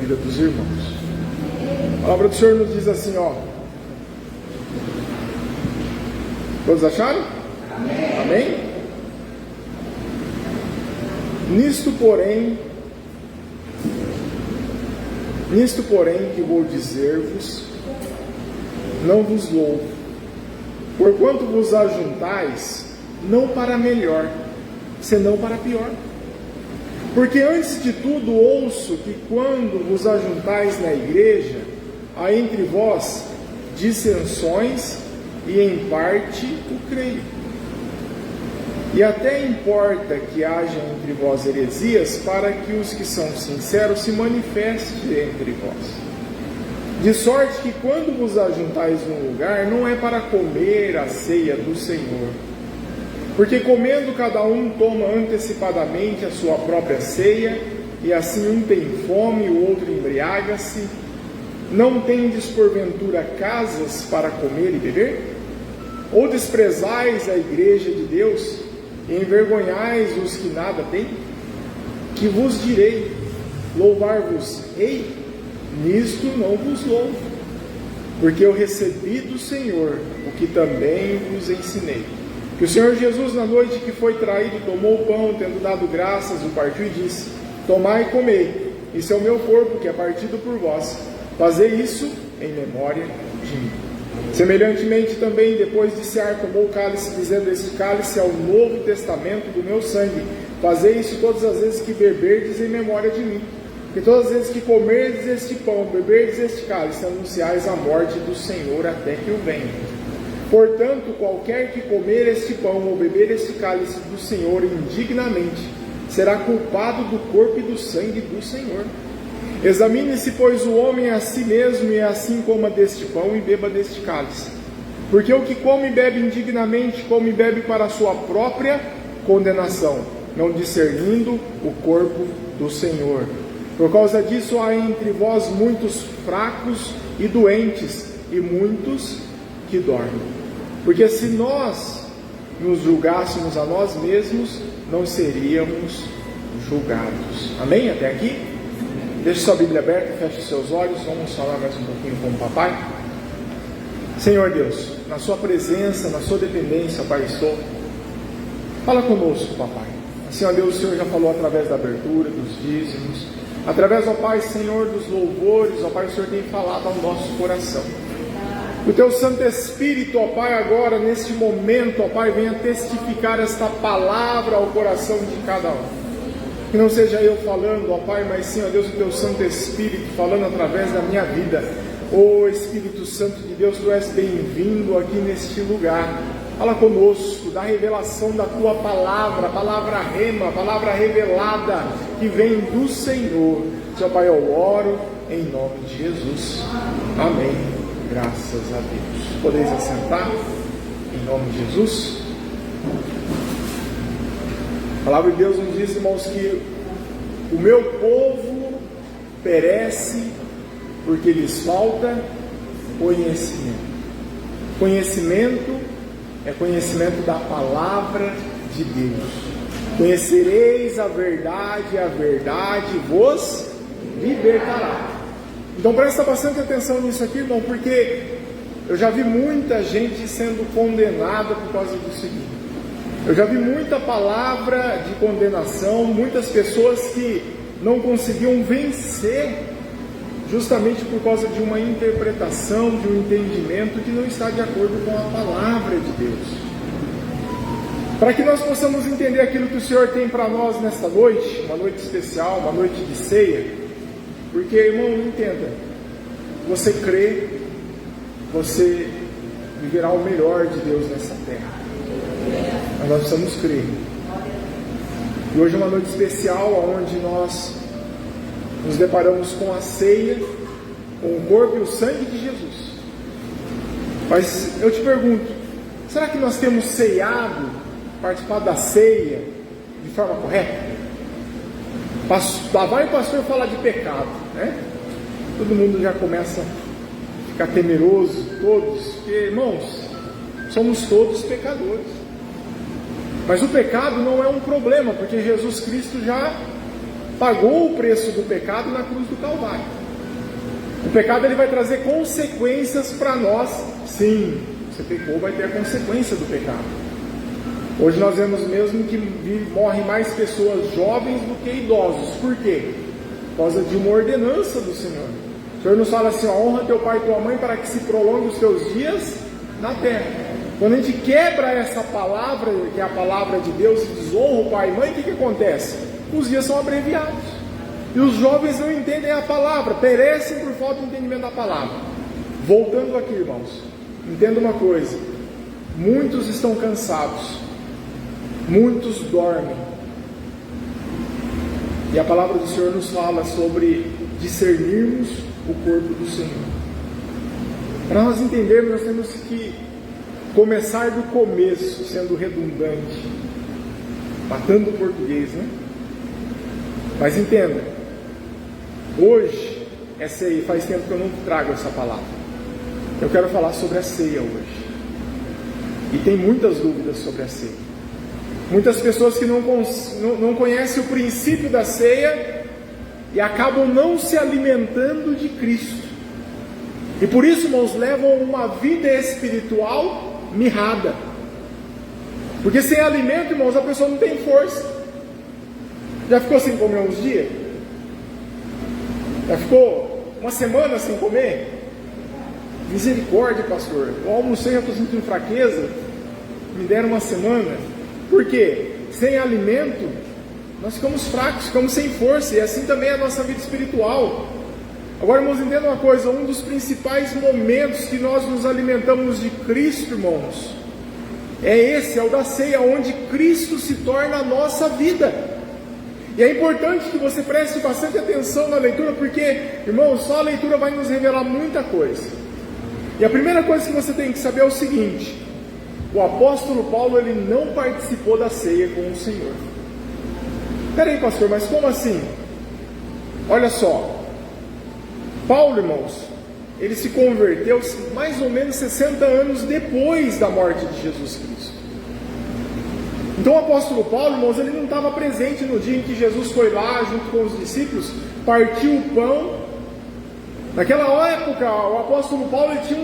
vida dos irmãos. A palavra do Senhor nos diz assim, ó. Todos acharam? Amém? Amém? Nisto, porém, que vou dizer-vos, não vos louvo, porquanto vos ajuntais, não para melhor, senão para pior. Porque antes de tudo ouço que quando vos ajuntais na igreja, há entre vós dissensões, e em parte o creio. E até importa que haja entre vós heresias, para que os que são sinceros se manifestem entre vós. De sorte que quando vos ajuntais num lugar, não é para comer a ceia do Senhor. Porque comendo cada um toma antecipadamente a sua própria ceia, e assim um tem fome e o outro embriaga-se. Não tendes porventura casas para comer e beber? Ou desprezais a igreja de Deus, e envergonhais os que nada têm? Que vos direi, louvar-vos-ei? Nisto não vos louvo, porque eu recebi do Senhor o que também vos ensinei. Que o Senhor Jesus, na noite que foi traído, tomou o pão, tendo dado graças, o partiu e disse: tomai e comei, isso é o meu corpo que é partido por vós, fazei isso em memória de mim. Semelhantemente também, depois de cear, tomou o cálice, dizendo: este cálice é o novo testamento do meu sangue, fazei isso todas as vezes que beberdes em memória de mim. Que todas as vezes que comerdes este pão, beberdes este cálice, anunciais a morte do Senhor até que o venha. Portanto, qualquer que comer este pão ou beber este cálice do Senhor indignamente, será culpado do corpo e do sangue do Senhor. Examine-se, pois, o homem a si mesmo, e assim coma deste pão e beba deste cálice. Porque o que come e bebe indignamente, come e bebe para a sua própria condenação, não discernindo o corpo do Senhor. Por causa disso há entre vós muitos fracos e doentes, e muitos que dormem. Porque se nós nos julgássemos a nós mesmos, não seríamos julgados. Amém? Até aqui? Deixe sua Bíblia aberta, feche seus olhos, vamos falar mais um pouquinho com o papai. Senhor Deus, na sua presença, na sua dependência, Pai, estou. Fala conosco, papai. Assim, ó Deus, o Senhor já falou através da abertura, dos dízimos, através, ó Pai, Senhor, dos louvores, ó Pai, o Senhor tem falado ao nosso coração. O Teu Santo Espírito, ó Pai, agora, neste momento, ó Pai, venha testificar esta palavra ao coração de cada um. Que não seja eu falando, ó Pai, mas sim, ó Deus, o Teu Santo Espírito falando através da minha vida. Ó Espírito Santo de Deus, Tu és bem-vindo aqui neste lugar. Fala conosco, dá revelação da Tua palavra, palavra rema, palavra revelada, que vem do Senhor. Seu Pai, eu oro em nome de Jesus. Amém. Graças a Deus. Podeis assentar em nome de Jesus. A palavra de Deus nos diz, irmãos, que o meu povo perece porque lhes falta conhecimento. Conhecimento é conhecimento da palavra de Deus. Conhecereis a verdade vos libertará. Então presta bastante atenção nisso aqui, irmão, porque eu já vi muita gente sendo condenada por causa do seguinte. Eu já vi muita palavra de condenação, muitas pessoas que não conseguiam vencer justamente por causa de uma interpretação, de um entendimento que não está de acordo com a palavra de Deus. Para que nós possamos entender aquilo que o Senhor tem para nós nesta noite, uma noite especial, uma noite de ceia, porque, irmão, entenda, você crê, você viverá o melhor de Deus nessa terra. Mas nós precisamos crer. E hoje é uma noite especial, onde nós nos deparamos com a ceia, com o corpo e o sangue de Jesus. Mas eu te pergunto, será que nós temos ceiado, participado da ceia de forma correta? Lá vai o pastor falar de pecado, né? Todo mundo já começa a ficar temeroso, todos, porque, irmãos, somos todos pecadores. Mas o pecado não é um problema, porque Jesus Cristo já pagou o preço do pecado na cruz do Calvário. O pecado ele vai trazer consequências para nós. Sim, você pecou, vai ter a consequência do pecado. Hoje nós vemos mesmo que morrem mais pessoas jovens do que idosos. Por quê? Por causa de uma ordenança do Senhor. O Senhor nos fala assim: honra teu pai e tua mãe para que se prolongue os teus dias na terra. Quando a gente quebra essa palavra, que é a palavra de Deus, e desonra o pai e mãe, o que acontece? Os dias são abreviados. E os jovens não entendem a palavra, perecem por falta de entendimento da palavra. Voltando aqui, irmãos, entenda uma coisa: muitos estão cansados, muitos dormem. E a palavra do Senhor nos fala sobre discernirmos o corpo do Senhor. Para nós entendermos, nós temos que começar do começo, sendo redundante, matando o português, né? Mas entenda, hoje é ceia, faz tempo que eu não trago essa palavra. Eu quero falar sobre a ceia hoje. E tem muitas dúvidas sobre a ceia. Muitas pessoas que não conhecem o princípio da ceia e acabam não se alimentando de Cristo. E por isso, irmãos, levam uma vida espiritual mirrada. Porque sem alimento, irmãos, a pessoa não tem força. Já ficou sem comer uns dias? Já ficou uma semana sem comer? Misericórdia, pastor. Eu almocei, já estou sentindo fraqueza. Me deram uma semana. Por quê? Sem alimento, nós ficamos fracos, ficamos sem força. E assim também é a nossa vida espiritual. Agora, irmãos, entenda uma coisa: um dos principais momentos que nós nos alimentamos de Cristo, irmãos, é o da ceia, onde Cristo se torna a nossa vida. E é importante que você preste bastante atenção na leitura, porque, irmãos, só a leitura vai nos revelar muita coisa. E a primeira coisa que você tem que saber é o seguinte: o apóstolo Paulo, ele não participou da ceia com o Senhor. Peraí, pastor, mas como assim? Olha só, Paulo, irmãos, ele se converteu mais ou menos 60 anos depois da morte de Jesus Cristo. Então o apóstolo Paulo, irmãos, ele não estava presente no dia em que Jesus foi lá junto com os discípulos, partiu o pão. Naquela época, o apóstolo Paulo ele tinha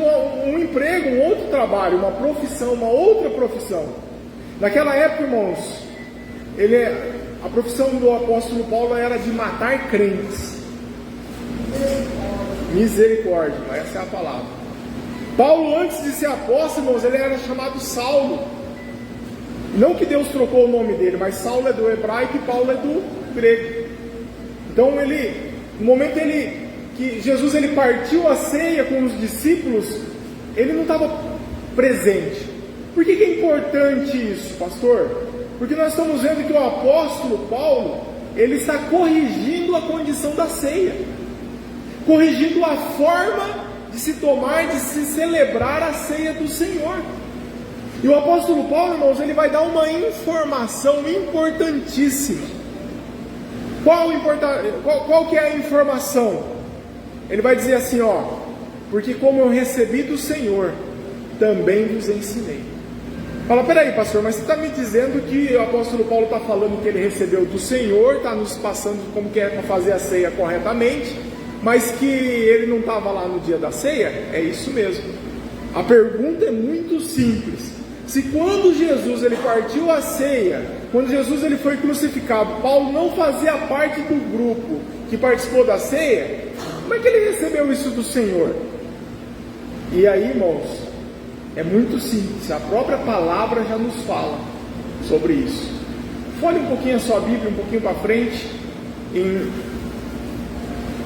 um emprego, um outro trabalho, uma profissão, uma outra profissão. Naquela época, irmãos, a profissão do apóstolo Paulo era de matar crentes. Misericórdia, essa é a palavra. Paulo, antes de ser apóstolo, irmãos, ele era chamado Saulo. Não que Deus trocou o nome dele, mas Saulo é do hebraico e Paulo é do grego. Então no momento que Jesus ele partiu a ceia com os discípulos, ele não estava presente. Por que é importante isso, pastor? Porque nós estamos vendo que o apóstolo Paulo, ele está corrigindo a condição da ceia, corrigindo a forma de se tomar, de se celebrar a ceia do Senhor. E o apóstolo Paulo, irmãos, ele vai dar uma informação importantíssima. Qual que é a informação? Ele vai dizer assim, porque como eu recebi do Senhor, também vos ensinei. Fala, peraí, pastor, mas você está me dizendo que o apóstolo Paulo está falando que ele recebeu do Senhor, está nos passando como que é para fazer a ceia corretamente, mas que ele não estava lá no dia da ceia? É isso mesmo. A pergunta é muito simples. Se quando Jesus ele partiu a ceia, quando Jesus ele foi crucificado, Paulo não fazia parte do grupo que participou da ceia, como é que ele recebeu isso do Senhor? E aí, irmãos, é muito simples, a própria palavra já nos fala sobre isso. Folhe um pouquinho a sua Bíblia, um pouquinho para frente,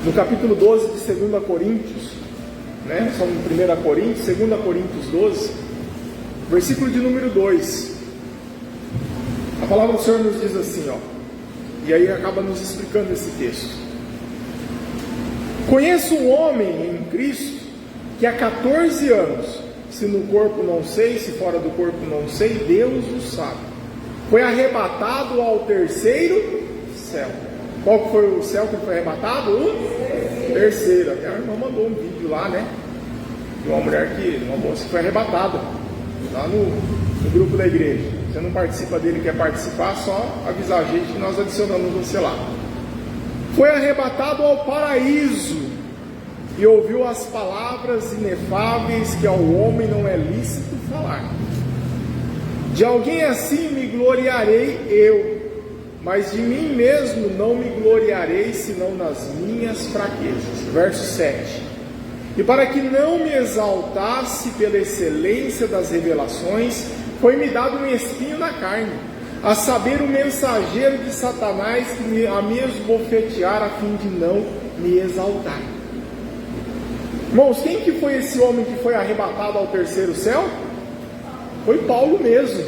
no capítulo 12 de 2 Coríntios, né? São 1 Coríntios, 2 Coríntios 12, versículo de número 2. A palavra do Senhor nos diz assim, e aí acaba nos explicando esse texto. Conheço um homem em Cristo que há 14 anos, se no corpo não sei, se fora do corpo não sei, Deus o sabe, foi arrebatado ao terceiro céu. Qual que foi o céu que foi arrebatado? O terceiro. Até a irmã mandou um vídeo lá, né? De uma mulher uma moça que foi arrebatada lá no grupo da igreja. Você não participa dele, quer participar, só avisar a gente que nós adicionamos você lá. foi arrebatado ao paraíso e ouviu as palavras inefáveis que ao homem não é lícito falar. De alguém assim me gloriarei eu, mas de mim mesmo não me gloriarei, senão nas minhas fraquezas. Verso 7. E para que não me exaltasse pela excelência das revelações, foi-me dado um espinho na carne, a saber, o mensageiro de Satanás que a me esbofetear, a fim de não me exaltar. Irmãos, quem que foi esse homem que foi arrebatado ao terceiro céu? Foi Paulo mesmo.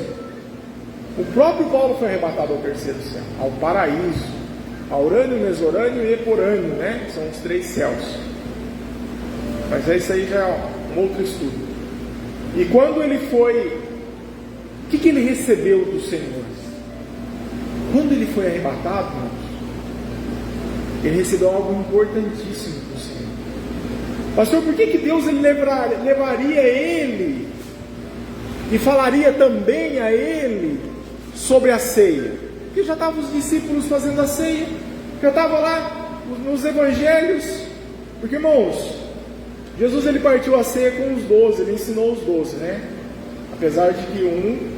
O próprio Paulo foi arrebatado ao terceiro céu, ao paraíso, a Urânio, Mesorânio e Eporânio, né? São os 3 céus. Mas isso aí já é um outro estudo. E quando ele foi, o que ele recebeu do Senhor? Quando ele foi arrebatado, irmãos, ele recebeu algo importantíssimo do Senhor. Pastor, por que Deus ele levaria ele e falaria também a ele sobre a ceia? Porque já estavam os discípulos fazendo a ceia, já estava lá nos evangelhos. Porque, irmãos, Jesus ele partiu a ceia com os 12, ele ensinou os 12, né? Apesar de que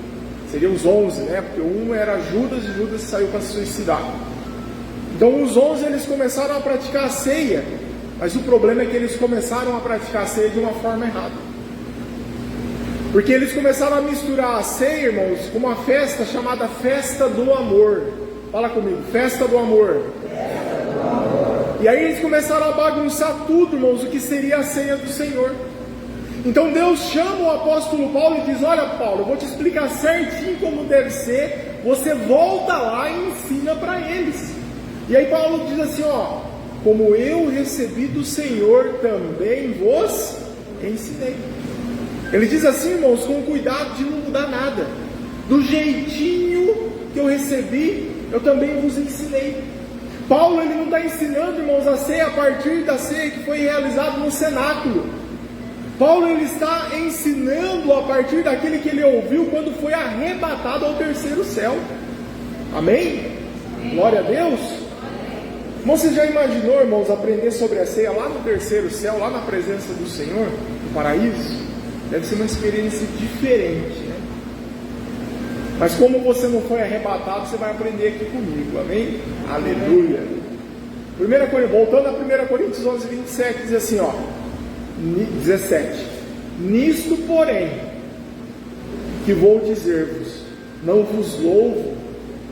seria os 11, né? Porque um era Judas e Judas saiu para se suicidar. Então os 11 eles começaram a praticar a ceia, mas o problema é que eles começaram a praticar a ceia de uma forma errada. Porque eles começaram a misturar a ceia, irmãos, com uma festa chamada Festa do Amor. Fala comigo, Festa do Amor. E aí eles começaram a bagunçar tudo, irmãos, o que seria a ceia do Senhor. Então Deus chama o apóstolo Paulo e diz: olha, Paulo, eu vou te explicar certinho como deve ser, você volta lá e ensina para eles. E aí Paulo diz assim, ó: como eu recebi do Senhor, também vos ensinei. Ele diz assim, irmãos, com cuidado de não mudar nada. Do jeitinho que eu recebi, eu também vos ensinei. Paulo ele não está ensinando, irmãos, a ceia a partir da ceia que foi realizada no cenáculo. Paulo ele está ensinando a partir daquele que ele ouviu quando foi arrebatado ao terceiro céu. Amém? Glória a Deus. Irmão, você já imaginou, irmãos, aprender sobre a ceia lá no terceiro céu, lá na presença do Senhor, no paraíso? Deve ser uma experiência diferente, né? Mas como você não foi arrebatado, você vai aprender aqui comigo, amém? Aleluia. Voltando a 1 Coríntios 11, 27, diz assim, ó, 17: nisto, porém, que vou dizer-vos, não vos louvo,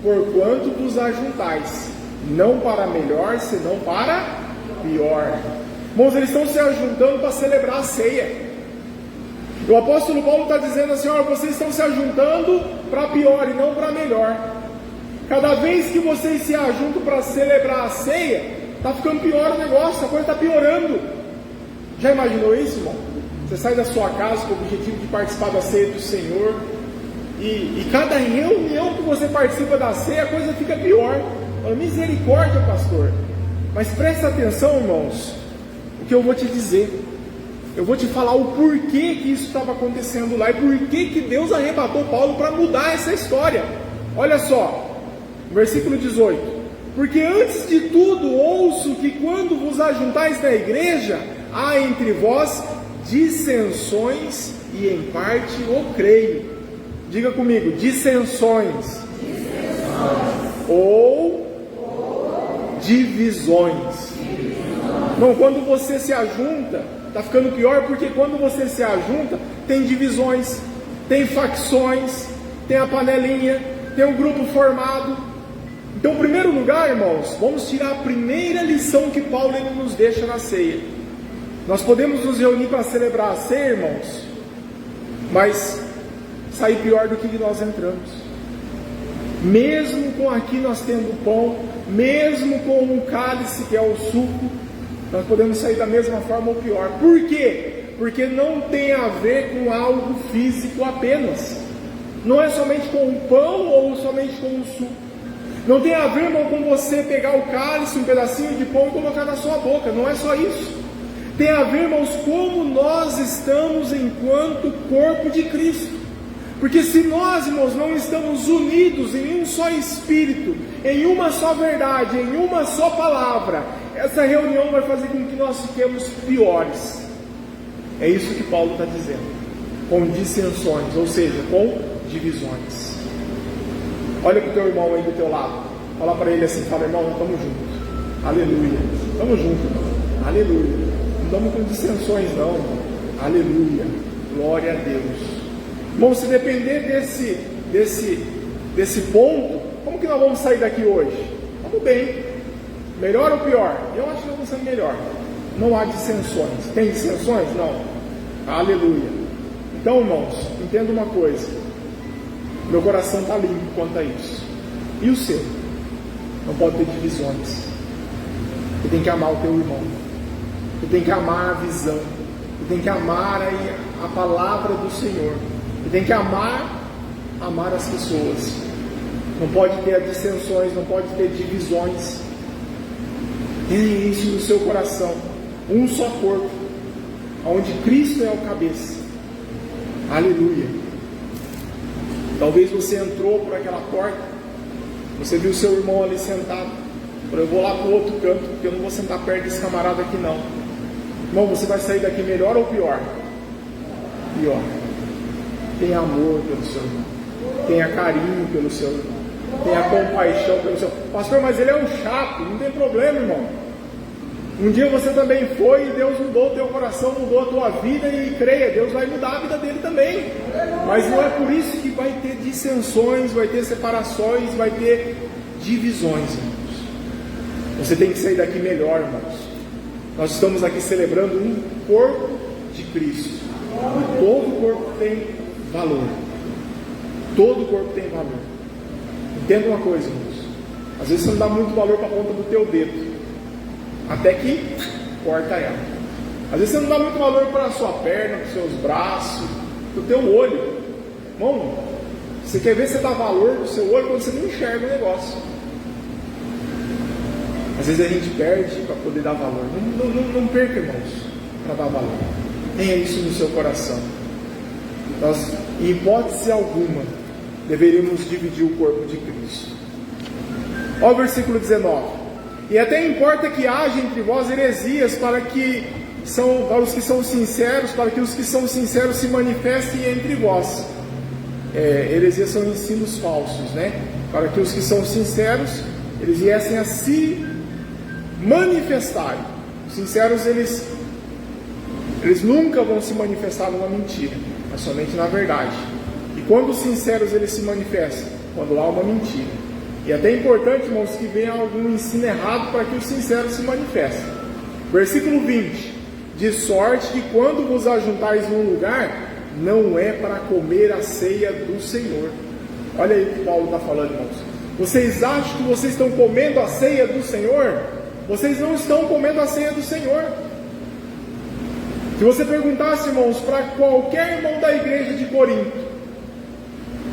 porquanto vos ajuntais, não para melhor, senão para pior. Irmãos, eles estão se ajuntando para celebrar a ceia. O apóstolo Paulo está dizendo assim, ó, vocês estão se ajuntando para pior e não para melhor. Cada vez que vocês se ajuntam para celebrar a ceia, está ficando pior o negócio, a coisa está piorando. Já imaginou isso, irmão? Você sai da sua casa com o objetivo de participar da ceia do Senhor, e cada reunião que você participa da ceia, a coisa fica pior. Fala, misericórdia, pastor. Mas presta atenção, irmãos, o que eu vou te dizer. Eu vou te falar o porquê que isso estava acontecendo lá e porquê que Deus arrebatou Paulo para mudar essa história. Olha só, versículo 18: porque antes de tudo ouço que quando vos ajuntais na igreja, há entre vós dissensões e em parte o creio. Diga comigo, dissensões. Ou divisões. Não, quando você se ajunta, está ficando pior, porque quando você se ajunta, tem divisões, tem facções, tem a panelinha, tem um grupo formado. Então, em primeiro lugar, irmãos, vamos tirar a primeira lição que Paulo ele nos deixa na ceia. Nós podemos nos reunir para celebrar a ceia, irmãos, mas sair pior do que nós entramos. Mesmo com aqui nós tendo pão, mesmo com um cálice que é o suco, nós podemos sair da mesma forma ou pior. Por quê? Porque não tem a ver com algo físico apenas. Não é somente com o pão ou somente com o suco. Não tem a ver, irmão, com você pegar o cálice, um pedacinho de pão e colocar na sua boca. Não é só isso. Tem a ver, irmãos, como nós estamos enquanto corpo de Cristo. Porque se nós, irmãos, não estamos unidos em um só Espírito, em uma só verdade, em uma só palavra, essa reunião vai fazer com que nós fiquemos piores. É isso que Paulo está dizendo. Com dissensões, ou seja, com divisões. Olha para o teu irmão aí do teu lado. Fala para ele assim, fala, irmão, estamos juntos. Aleluia. Estamos juntos, irmão. Aleluia. Não estamos com dissensões não, irmão. Aleluia. Glória a Deus. Bom, se depender desse ponto, como que nós vamos sair daqui hoje? Vamos bem. Melhor ou pior? Eu acho que nós vamos sair melhor. Não há dissensões. Tem dissensões? Não. Aleluia. Então, irmãos, entenda uma coisa. Meu coração está limpo quanto a isso. E o seu? Não pode ter divisões. Você tem que amar o teu irmão. Você tem que amar a visão. Você tem que amar a palavra do Senhor. Você tem que amar as pessoas. Não pode ter dissensões, não pode ter divisões. Tenha isso no seu coração. Um só corpo, onde Cristo é o cabeça. Aleluia. Talvez você entrou por aquela porta, você viu seu irmão ali sentado. Eu vou lá para o outro canto, porque eu não vou sentar perto desse camarada aqui não. Irmão, você vai sair daqui melhor ou pior? Pior. Tenha amor pelo seu irmão, tenha carinho pelo seu irmão, tenha compaixão pelo seu irmão. Pastor, mas ele é um chato. Não tem problema, irmão. Um dia você também foi e Deus mudou o teu coração, mudou a tua vida, e creia, Deus vai mudar a vida dele também. Mas não é por isso que vai ter dissensões, vai ter separações, vai ter divisões, irmãos. Você tem que sair daqui melhor, irmãos. Nós estamos aqui celebrando um corpo de Cristo. E todo corpo tem valor. Todo corpo tem valor. Entenda uma coisa, irmãos. Às vezes você não dá muito valor para a ponta do teu dedo, até que corta ela. Às vezes você não dá muito valor para a sua perna, para os seus braços, para o teu olho. Irmão, você quer ver se você dá valor no seu olho quando você não enxerga o negócio. Às vezes a gente perde para poder dar valor. Não perca, irmãos, para dar valor. Tenha isso no seu coração. Nós, em hipótese alguma, deveríamos dividir o corpo de Cristo. Olha o versículo 19. E até importa que haja entre vós heresias, para os que são sinceros, para que os que são sinceros se manifestem entre vós. Heresias são ensinos falsos, né? Para que os que são sinceros, eles viessem a se manifestarem. Os sinceros, eles nunca vão se manifestar numa mentira, mas somente na verdade. E quando os sinceros eles se manifestam? Quando há uma mentira. E até é importante, irmãos, que venha algum ensino errado para que os sinceros se manifestem. Versículo 20. De sorte que quando vos ajuntais num lugar, não é para comer a ceia do Senhor. Olha aí o que Paulo está falando, irmãos. Vocês acham que vocês estão comendo a ceia do Senhor? Vocês não estão comendo a ceia do Senhor. Se você perguntasse, irmãos, para qualquer irmão da igreja de Corinto,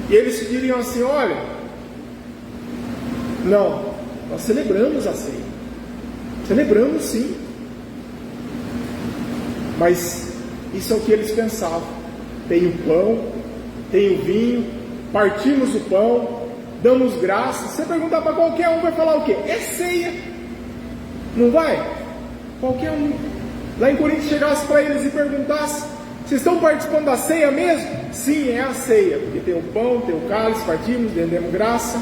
e eles diriam assim, olha, não, nós celebramos a ceia. Celebramos sim. Mas isso é o que eles pensavam. Tem o pão, tem o vinho, partimos o pão, damos graças. Se você perguntar para qualquer um, vai falar o quê? É ceia. Não vai? Qualquer um. Lá em Corinto chegasse para eles e perguntasse, vocês estão participando da ceia mesmo? Sim, é a ceia, porque tem o pão, tem o cálice, partimos, rendemos graça.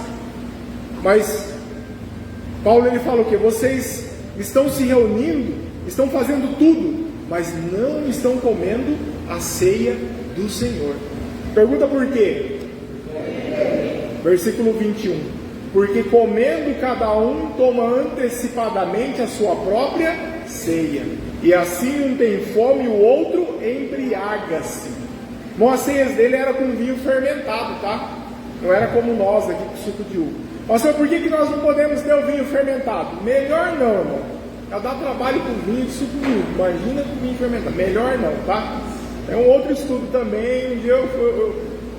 Mas Paulo ele fala o que? Vocês estão se reunindo, estão fazendo tudo, mas não estão comendo a ceia do Senhor. Pergunta por quê? Versículo 21. Porque comendo cada um toma antecipadamente a sua própria ceia, e assim um tem fome e o outro embriaga-se. Bom, as ceias dele era com vinho fermentado, tá? Não era como nós aqui com suco de uva. Pastor, por que nós não podemos ter o vinho fermentado? Melhor não, irmão. Já dá trabalho com vinho de suco de uva. Imagina com vinho fermentado. Melhor não, tá? É um outro estudo também. Um dia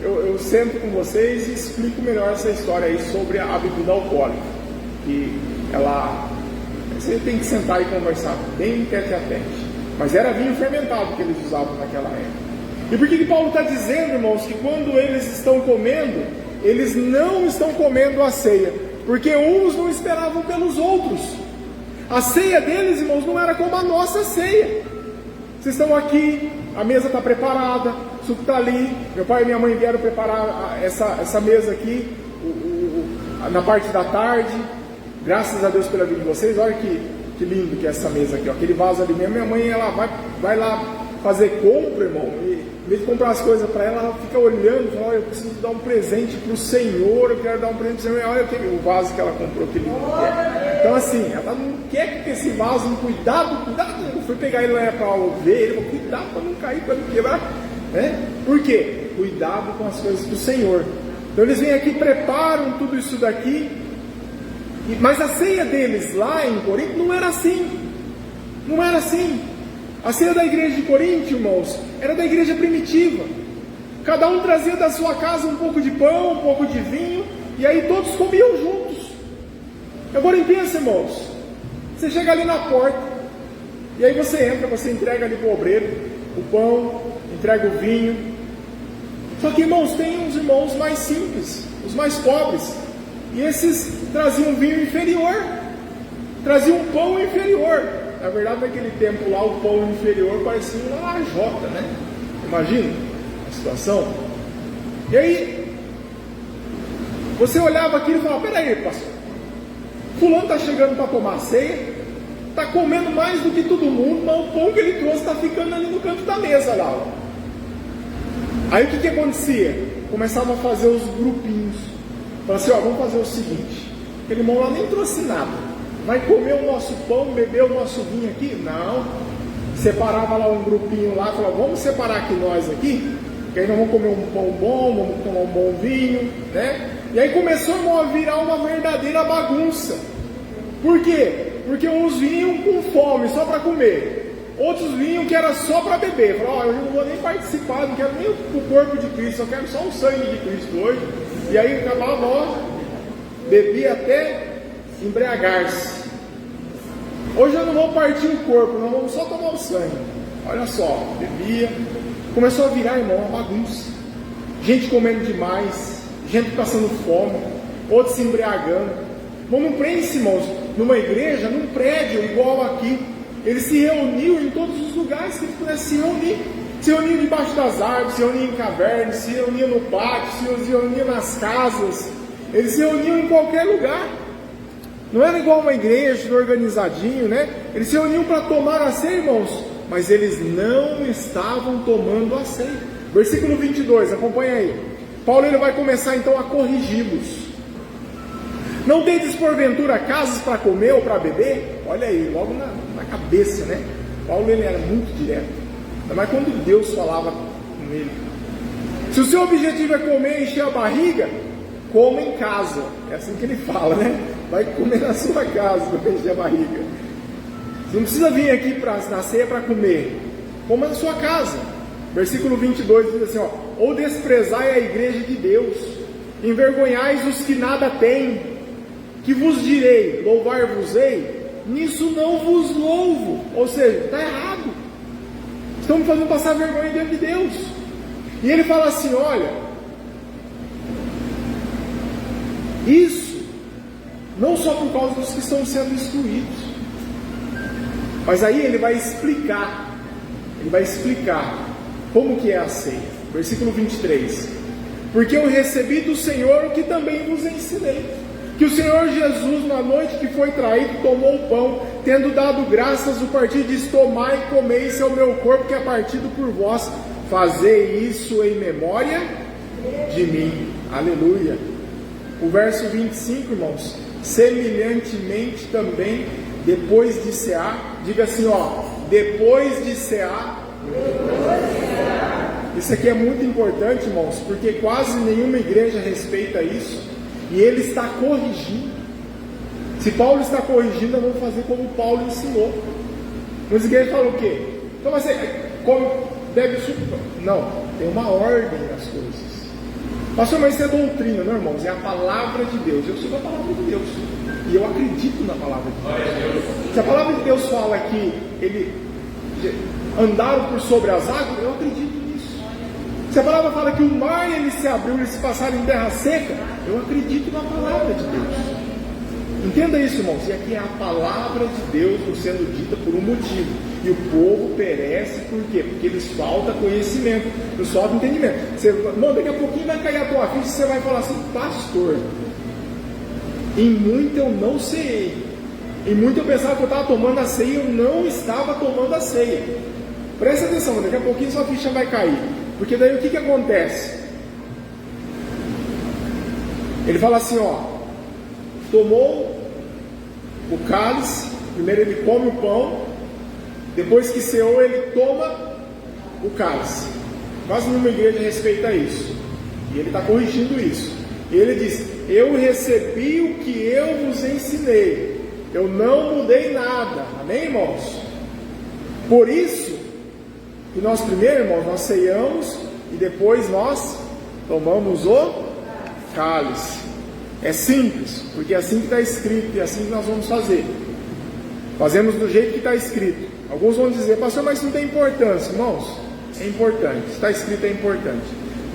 eu sento com vocês e explico melhor essa história aí sobre a bebida alcoólica. Que você tem que sentar e conversar bem tete a tete. Mas era vinho fermentado que eles usavam naquela época. E por que Paulo está dizendo, irmãos, que quando eles estão comendo, eles não estão comendo a ceia? Porque uns não esperavam pelos outros. A ceia deles, irmãos, não era como a nossa ceia. Vocês estão aqui, a mesa está preparada, o suco está ali. Meu pai e minha mãe vieram preparar essa mesa aqui na parte da tarde. Graças a Deus pela vida de vocês. Olha que lindo que é essa mesa aqui, ó. Aquele vaso ali mesmo. Minha mãe, ela vai lá fazer compra, irmão, e em vez de comprar as coisas para ela fica olhando e fala: olha, eu preciso dar um presente para o Senhor, eu quero dar um presente para o Senhor. Olha o vaso que ela comprou, que lindo que é. Então assim, ela não quer que esse vaso, cuidado, eu fui pegar ele lá para ver, ele falou: cuidado para não cair, para não quebrar, né? Por quê? Cuidado com as coisas do Senhor. Então eles vêm aqui, preparam tudo isso daqui, mas a ceia deles lá em Corinto não era assim. Não era assim. A ceia da igreja de Corinto, irmãos, era da igreja primitiva. Cada um trazia da sua casa um pouco de pão, um pouco de vinho, e aí todos comiam juntos. Agora pensa, irmãos, você chega ali na porta, e aí você entra, você entrega ali para o obreiro o pão, entrega o vinho. Só que, irmãos, tem uns irmãos mais simples, os mais pobres, e esses traziam vinho inferior, traziam um pão inferior. Na verdade, naquele tempo lá, o pão inferior parecia uma lajota, né? Imagina a situação. E aí, você olhava aquilo e falava: peraí, pastor, fulano está chegando para tomar ceia, está comendo mais do que todo mundo, mas o pão que ele trouxe está ficando ali no canto da mesa lá. Ó. Aí o que acontecia? Começava a fazer os grupinhos. Falava assim: ó, vamos fazer o seguinte, aquele irmão lá nem trouxe nada, vai comer o nosso pão, beber o nosso vinho aqui? Não. Separava lá um grupinho lá, falava: vamos separar aqui nós aqui, que aí nós vamos comer um pão bom, vamos tomar um bom vinho, né? E aí começou, irmão, a virar uma verdadeira bagunça. Por quê? Porque uns vinham com fome, só para comer. Outros vinham que era só para beber. Falaram: eu não vou nem participar, não quero nem o corpo de Cristo, eu quero só o sangue de Cristo hoje. E aí acabava, ó, bebia até embriagar-se. Hoje eu não vou partir o corpo, nós vamos só tomar o sangue. Olha só, bebia. Começou a virar, irmão, uma bagunça. Gente comendo demais, gente passando fome, outros se embriagando. Vamos prender, irmãos, numa igreja, num prédio igual aqui. Eles se reuniam em todos os lugares que eles pudessem se reunir. Se reuniam debaixo das árvores, se reuniam em cavernas, se reuniam no pátio, se reuniam nas casas. Eles se reuniam em qualquer lugar. Não era igual uma igreja, organizadinho, né? Eles se reuniam para tomar a ceia, irmãos, mas eles não estavam tomando a ceia. Versículo 22, acompanha aí. Paulo ele vai começar então a corrigi-los. Não tendes porventura casas para comer ou para beber? Olha aí, logo na cabeça, né? Paulo ele era muito direto. Ainda mais quando Deus falava com ele. Se o seu objetivo é comer e encher a barriga, coma em casa. É assim que ele fala, né? Vai comer na sua casa para encher a barriga. Você não precisa vir aqui na ceia para comer. Coma na sua casa. Versículo 22 diz assim, ó: ou desprezai a igreja de Deus, envergonhais os que nada têm, que vos direi, louvar-vos-ei, nisso não vos louvo. Ou seja, está errado. Estamos fazendo passar vergonha diante de Deus. E ele fala assim, olha, isso não só por causa dos que estão sendo excluídos, mas aí ele vai explicar como que é a ceia. Versículo 23: porque eu recebi do Senhor o que também vos ensinei, que o Senhor Jesus, na noite que foi traído, tomou o pão, tendo dado graças, o partido, diz: tomai e comei, esse é o meu corpo que é partido por vós, fazei isso em memória de mim. Aleluia. O verso 25, irmãos: semelhantemente também, depois de cear, diga assim, ó, depois de cear. Isso aqui é muito importante, irmãos, porque quase nenhuma igreja respeita isso, e ele está corrigindo. Se Paulo está corrigindo, nós vamos fazer como Paulo ensinou. As igrejas falam o quê? Então você come, bebe suco? Não, tem uma ordem nas coisas. Pastor, mas isso é doutrina, não, irmãos? É a palavra de Deus. Eu sigo a palavra de Deus e eu acredito na palavra de Deus. Se a palavra de Deus fala que ele andaram por sobre as águas, eu acredito nisso. Se a palavra fala que o mar ele se abriu, eles se passaram em terra seca, eu acredito na palavra de Deus. Entenda isso, irmãos. E aqui é a palavra de Deus sendo dita por um motivo. E o povo perece por quê? Porque eles falta conhecimento, eles falta entendimento. Irmão, daqui a pouquinho vai cair a tua ficha e você vai falar assim: pastor, em muito eu não sei. Em muito eu pensava que eu estava tomando a ceia, eu não estava tomando a ceia. Presta atenção, daqui a pouquinho sua ficha vai cair. Porque daí o que acontece? Ele fala assim, ó, tomou o cálice, primeiro ele come o pão, depois que ceou ele toma o cálice. Quase nenhuma igreja respeita isso. E ele está corrigindo isso. E ele diz: eu recebi o que eu vos ensinei, eu não mudei nada. Amém, irmãos? Por isso que nós primeiro, irmãos, nós ceiamos e depois nós tomamos o cálice. É simples, porque é assim que está escrito e é assim que nós vamos fazer. Fazemos do jeito que está escrito. Alguns vão dizer: pastor, mas isso não tem importância. Irmãos, é importante, está escrito, é importante.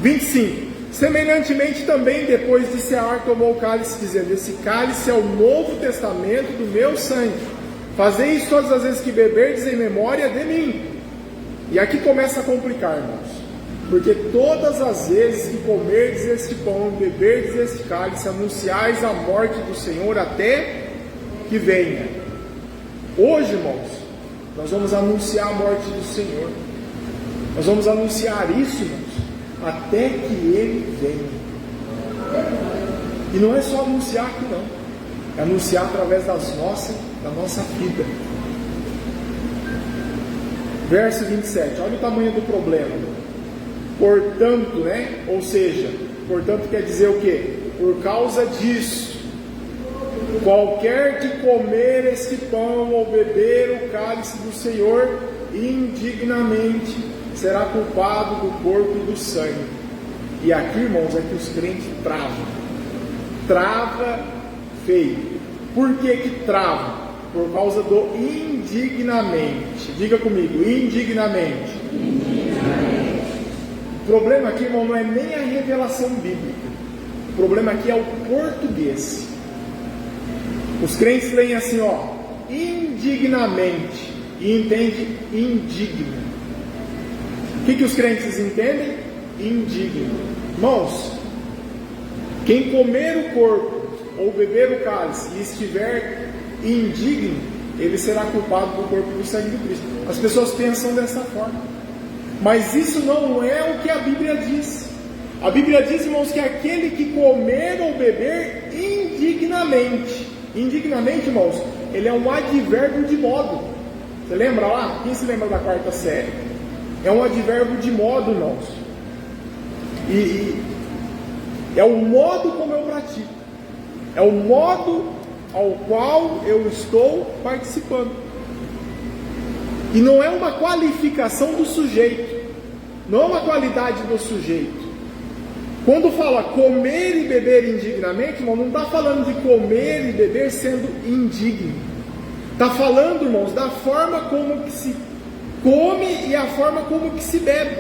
25. Semelhantemente também, depois de cear, tomou o cálice, dizendo: esse cálice é o novo testamento do meu sangue. Fazei isso todas as vezes que beberdes em memória de mim. E aqui começa a complicar, irmãos. Porque todas as vezes que comerdes este pão, beberdes este cálice, anunciais a morte do Senhor até que venha. Hoje, irmãos, nós vamos anunciar a morte do Senhor. Nós vamos anunciar isso, irmãos, até que Ele venha. E não é só anunciar aqui, não. É anunciar através da nossa vida. Verso 27, olha o tamanho do problema. Portanto, né? Ou seja, portanto quer dizer o quê? Por causa disso, qualquer que comer este pão ou beber o cálice do Senhor indignamente será culpado do corpo e do sangue. E aqui, irmãos, é que os crentes travam. Trava feio. Por que que trava? Por causa do indignamente. Diga comigo, indignamente. O problema aqui, irmão, não é nem a revelação bíblica. O problema aqui é o português. Os crentes leem assim, ó, indignamente, e entende indigno. O que os crentes entendem? Indigno. Irmãos, quem comer o corpo ou beber o cálice e estiver indigno, ele será culpado do corpo e do sangue de Cristo. As pessoas pensam dessa forma. Mas isso não é o que a Bíblia diz. A Bíblia diz, irmãos, que aquele que comer ou beber indignamente. Indignamente, irmãos, ele é um advérbio de modo. Você lembra lá? Quem se lembra da quarta série? É um advérbio de modo, irmãos. E é o modo como eu pratico. É o modo ao qual eu estou participando. E não é uma qualificação do sujeito, não é uma qualidade do sujeito. Quando fala comer e beber indignamente, irmão, não está falando de comer e beber sendo indigno. Está falando, irmãos, da forma como que se come e a forma como que se bebe.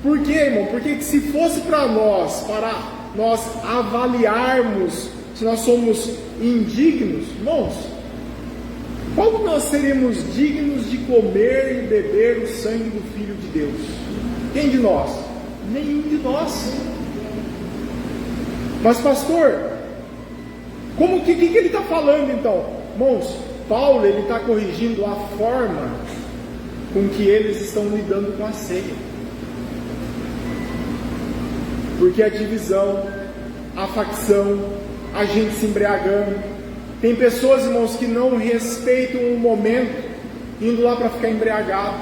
Por quê, irmão? Porque se fosse para nós avaliarmos se nós somos indignos, irmãos, como nós seríamos dignos de comer e beber o sangue do Filho de Deus? Quem de nós? Nenhum de nós. Mas pastor, como que ele está falando então? Irmãos, Paulo ele está corrigindo a forma com que eles estão lidando com a ceia. Porque a divisão, a facção, a gente se embriagando. Tem pessoas, irmãos, que não respeitam o momento, indo lá para ficar embriagado.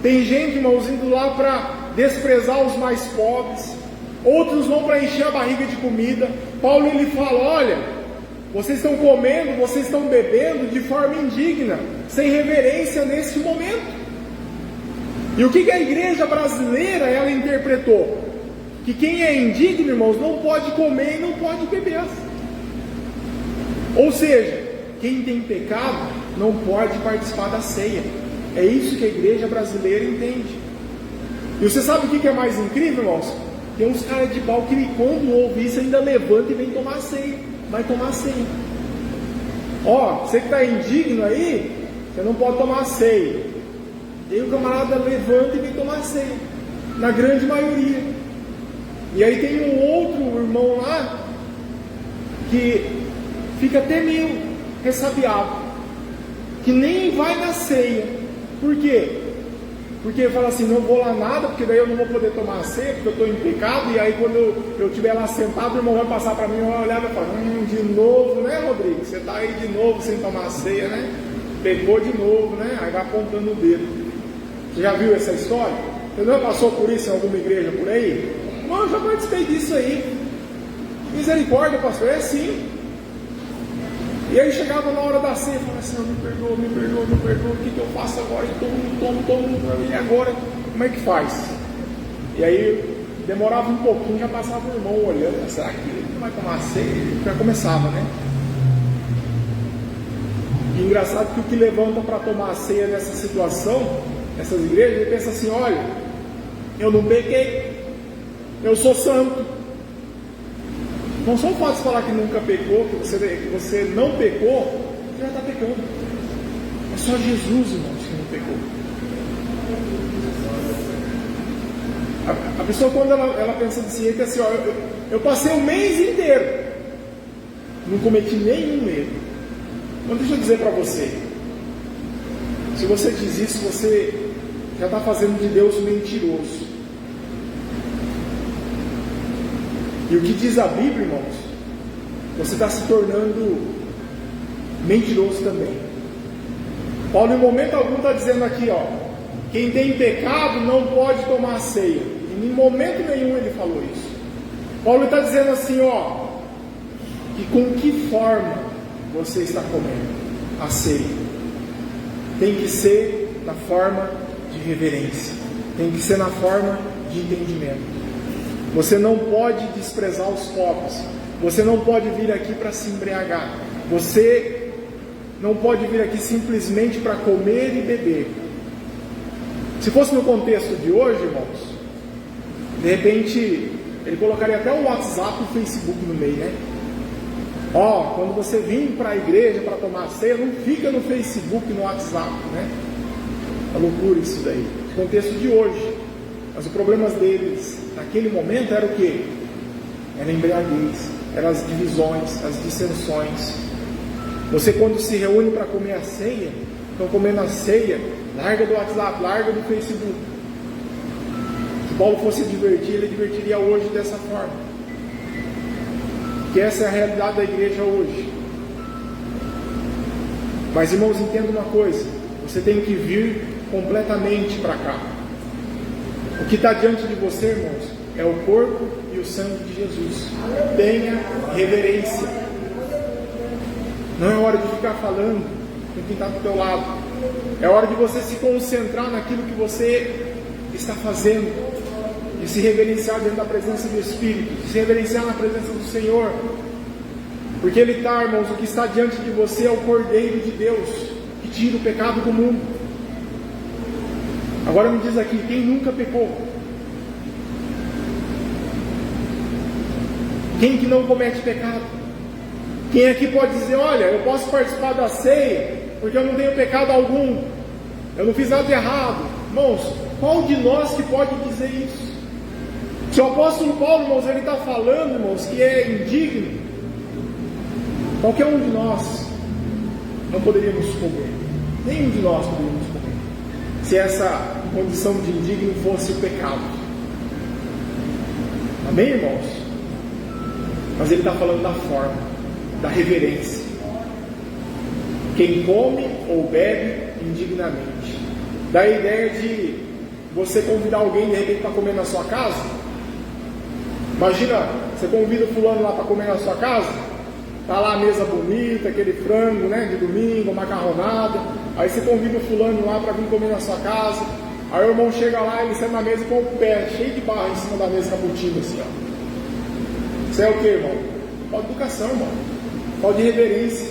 Tem gente, irmãos, indo lá para desprezar os mais pobres. Outros vão para encher a barriga de comida. Paulo ele fala: olha, vocês estão comendo, vocês estão bebendo de forma indigna, sem reverência neste momento. E o que a igreja brasileira ela interpretou? Que quem é indigno, irmãos, não pode comer e não pode beber. Ou seja, quem tem pecado não pode participar da ceia. É isso que a igreja brasileira entende. E você sabe o que é mais incrível, irmãos? Tem uns caras de pau que quando ouve isso ainda levanta e vem tomar ceia. Vai tomar ceia. Ó, você que está indigno aí, você não pode tomar ceia. E aí o camarada levanta e vem tomar ceia. Na grande maioria. E aí tem um outro irmão lá que fica até meio ressabiado, que nem vai na ceia. Por quê? Porque ele fala assim, não vou lá nada, porque daí eu não vou poder tomar a ceia, porque eu estou em pecado, e aí quando eu estiver lá sentado, o irmão vai passar para mim, eu vou olhar e vai falar, de novo, né, Rodrigo? Você está aí de novo sem tomar a ceia, né? Pecou de novo, né? Aí vai apontando o dedo. Você já viu essa história? Você não passou por isso em alguma igreja por aí? Não, eu já participei disso aí. Misericórdia, pastor, é assim. E aí chegava na hora da ceia, falava assim, me perdoa, o que eu faço agora? Tomo, e agora, como é que faz? E aí demorava um pouquinho, já passava o irmão olhando, será que ele não vai tomar ceia? Já começava, né? E engraçado que o que levanta para tomar a ceia nessa situação, nessas igrejas, ele pensa assim, olha, eu não pequei, eu sou santo. Não só o fato de falar que nunca pecou, que você não pecou, você já está pecando. É só Jesus, irmãos, que não pecou. A pessoa, quando ela pensa assim, é que assim, ó, eu passei o mês inteiro, não cometi nenhum erro. Então deixa eu dizer para você, se você diz isso, você já está fazendo de Deus um mentiroso. E o que diz a Bíblia, irmãos, você está se tornando mentiroso também. Paulo, em momento algum, está dizendo aqui, ó, quem tem pecado não pode tomar ceia. E em momento nenhum ele falou isso. Paulo está dizendo assim, ó, que com que forma você está comendo a ceia? Tem que ser na forma de reverência, tem que ser na forma de entendimento. Você não pode desprezar os pobres. Você não pode vir aqui para se embriagar. Você não pode vir aqui simplesmente para comer e beber. Se fosse no contexto de hoje, irmãos, de repente ele colocaria até o WhatsApp e o Facebook no meio, né? Ó, quando você vir para a igreja para tomar ceia, não fica no Facebook e no WhatsApp, né? É loucura isso daí. No contexto de hoje. Mas o problema deles naquele momento era o quê? Era a embriaguez, eram as divisões, as dissensões. Você, quando se reúne para comer a ceia, estão comendo a ceia, larga do WhatsApp, larga do Facebook. Se Paulo fosse divertir, ele divertiria hoje dessa forma. Que essa é a realidade da igreja hoje. Mas, irmãos, entenda uma coisa, você tem que vir completamente para cá. O que está diante de você, irmãos, é o corpo e o sangue de Jesus. Tenha reverência. Não é hora de ficar falando com quem está do teu lado. É hora de você se concentrar naquilo que você está fazendo. E se reverenciar dentro da presença do Espírito. Se reverenciar na presença do Senhor. Porque Ele está, irmãos, o que está diante de você é o Cordeiro de Deus, que tira o pecado do mundo. Agora me diz aqui, quem nunca pecou? Quem que não comete pecado? Quem aqui pode dizer, olha, eu posso participar da ceia, porque eu não tenho pecado algum, eu não fiz nada de errado. Irmãos, qual de nós que pode dizer isso? Se o apóstolo Paulo, irmãos, ele está falando, irmãos, que é indigno, qualquer um de nós não poderíamos comer. Nenhum de nós poderíamos comer. Se essa condição de indigno fosse o pecado. Amém, irmãos? Mas ele está falando da forma, da reverência. Quem come ou bebe indignamente. Dá a ideia de você convidar alguém de repente para comer na sua casa. Imagina, você convida o fulano lá para comer na sua casa. Está lá a mesa bonita, aquele frango, né, de domingo, macarronada. Aí você convida o fulano lá para vir comer na sua casa. Aí o irmão chega lá, ele senta na mesa com o pé cheio de barro em cima da mesa, caputindo assim, ó. Isso é o que, irmão? Falta de educação, irmão. Falta de reverência.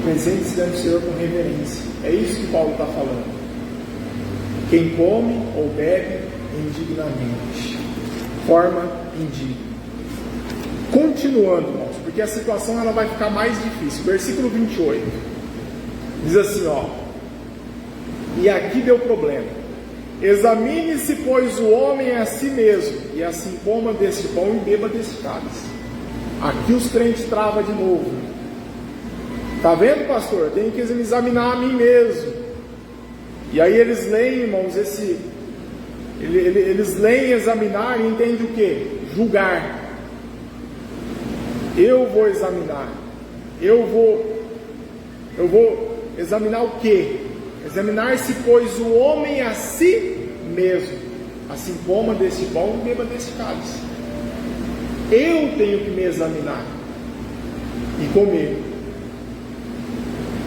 Apresente-se diante do Senhor com reverência. É isso que Paulo está falando. quem come ou bebe indignamente, forma indigna. Continuando, irmãos, porque a situação ela vai ficar mais difícil. Versículo 28 diz assim, e aqui deu problema. Examine-se, pois, o homem a si mesmo, e assim coma deste pão e beba deste cálice. Aqui os crentes travam de novo. Está vendo, pastor? Tenho que examinar a mim mesmo. E aí eles leem, irmãos, eles leem examinar e entendem o que? Julgar. Eu vou examinar. Eu vou examinar o que? Examinar-se, pois, o homem a si mesmo. Assim coma deste pão e beba deste cálice. Eu tenho que me examinar e comer.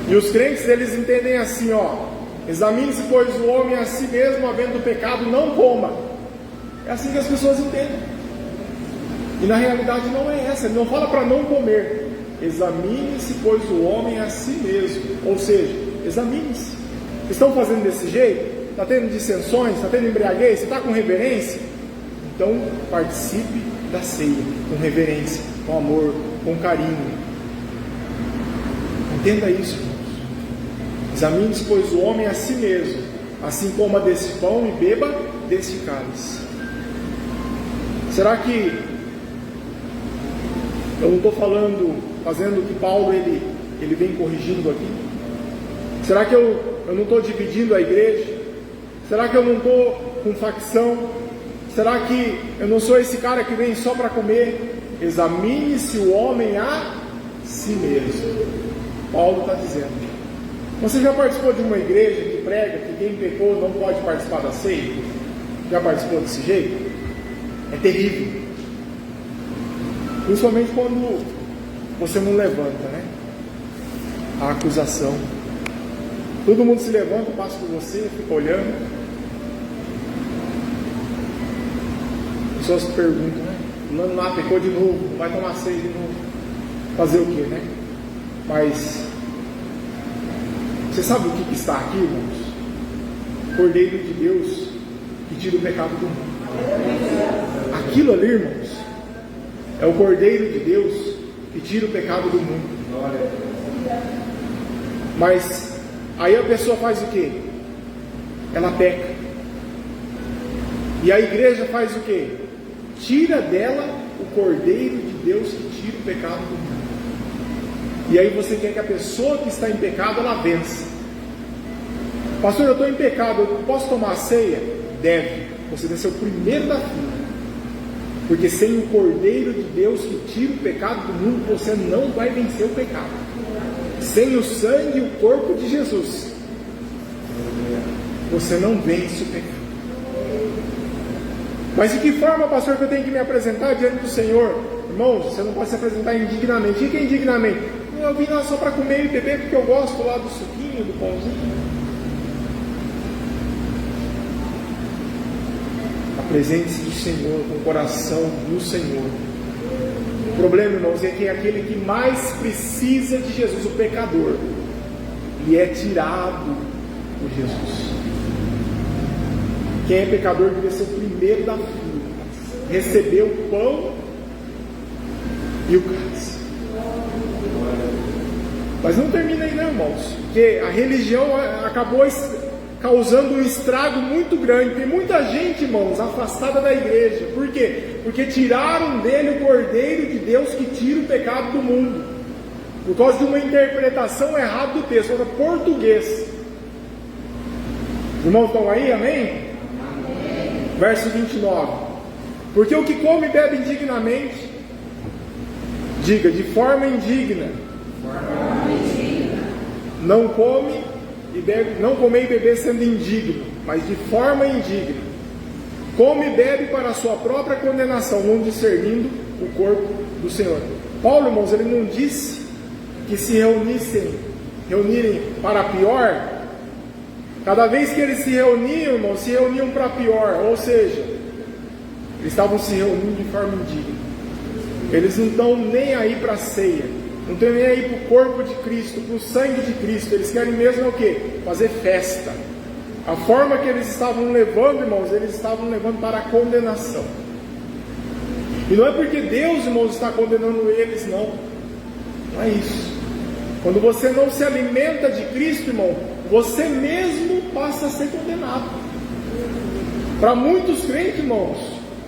E os crentes, eles entendem assim, examine-se, pois, o homem a si mesmo, havendo pecado, não coma. É assim que as pessoas entendem. E na realidade não é essa. Ele não fala para não comer. Examine-se, pois, o homem a si mesmo. Ou seja, examine-se. Estão fazendo desse jeito? Está tendo dissensões? Está tendo embriaguez? Você está com reverência? Então participe da ceia com reverência, com amor, com carinho. Entenda isso, irmãos. Examine-se, pois, o homem a si mesmo, assim coma desse pão e beba desse cálice. Será que eu não estou fazendo o que Paulo ele vem corrigindo aqui? Será que eu não estou dividindo a igreja? Será que eu não estou com facção? Será que eu não sou esse cara que vem só para comer? Examine-se o homem a si mesmo. Paulo está dizendo. Você já participou de uma igreja que prega que quem pecou não pode participar da ceia? Já participou desse jeito? É terrível. Principalmente quando você não levanta, né? A acusação. Todo mundo se levanta, passa por você, fica olhando. As pessoas se perguntam, né? Fulano lá pecou de novo, vai tomar ceia de novo. Fazer o quê, né? Mas você sabe o que está aqui, irmãos? Cordeiro de Deus que tira o pecado do mundo. Aquilo ali, irmãos, é o Cordeiro de Deus que tira o pecado do mundo. Mas aí a pessoa faz o quê? Ela peca. E a igreja faz o quê? Tira dela o Cordeiro de Deus que tira o pecado do mundo. E aí você quer que a pessoa que está em pecado, ela vença. Pastor, eu estou em pecado, eu posso tomar a ceia? Deve. Você deve ser o primeiro da fila. Porque sem o Cordeiro de Deus que tira o pecado do mundo, você não vai vencer o pecado. Sem o sangue e o corpo de Jesus, você não vence o pecado. Mas de que forma, pastor, que eu tenho que me apresentar diante do Senhor? Irmãos, você não pode se apresentar indignamente. O que é indignamente? Eu vim lá só para comer e beber porque eu gosto lá do suquinho, do pãozinho. Apresente-se do Senhor, com o coração no Senhor. O problema, irmãos, é que é aquele que mais precisa de Jesus, o pecador, e é tirado por Jesus. Quem é pecador deve ser o primeiro da fila, receber o pão e o cálice. Mas não termina aí, não, irmãos, porque a religião acabou causando um estrago muito grande. Tem muita gente, irmãos, afastada da igreja. Por quê? Porque tiraram dele o Cordeiro de Deus que tira o pecado do mundo, por causa de uma interpretação errada do texto, era português. Os irmãos estão aí? Amém? Amém. Verso 29. Porque o que come e bebe indignamente, diga, de forma indigna, não come e bebe, não comer e beber sendo indigno, mas de forma indigna. Come e bebe para a sua própria condenação, não discernindo o corpo do Senhor. Paulo, irmãos, ele não disse que se reunirem para pior. Cada vez que eles se reuniam, irmãos, se reuniam para pior, ou seja, eles estavam se reunindo de forma indigna. Eles não estão nem aí para a ceia, não estão nem aí para o corpo de Cristo, para o sangue de Cristo. Eles querem mesmo o quê? Fazer festa. A forma que eles estavam levando, irmãos, eles estavam levando para a condenação. E não é porque Deus, irmãos, está condenando eles, não. Não é isso. Quando você não se alimenta de Cristo, irmão, você mesmo passa a ser condenado. Para muitos crentes, irmãos,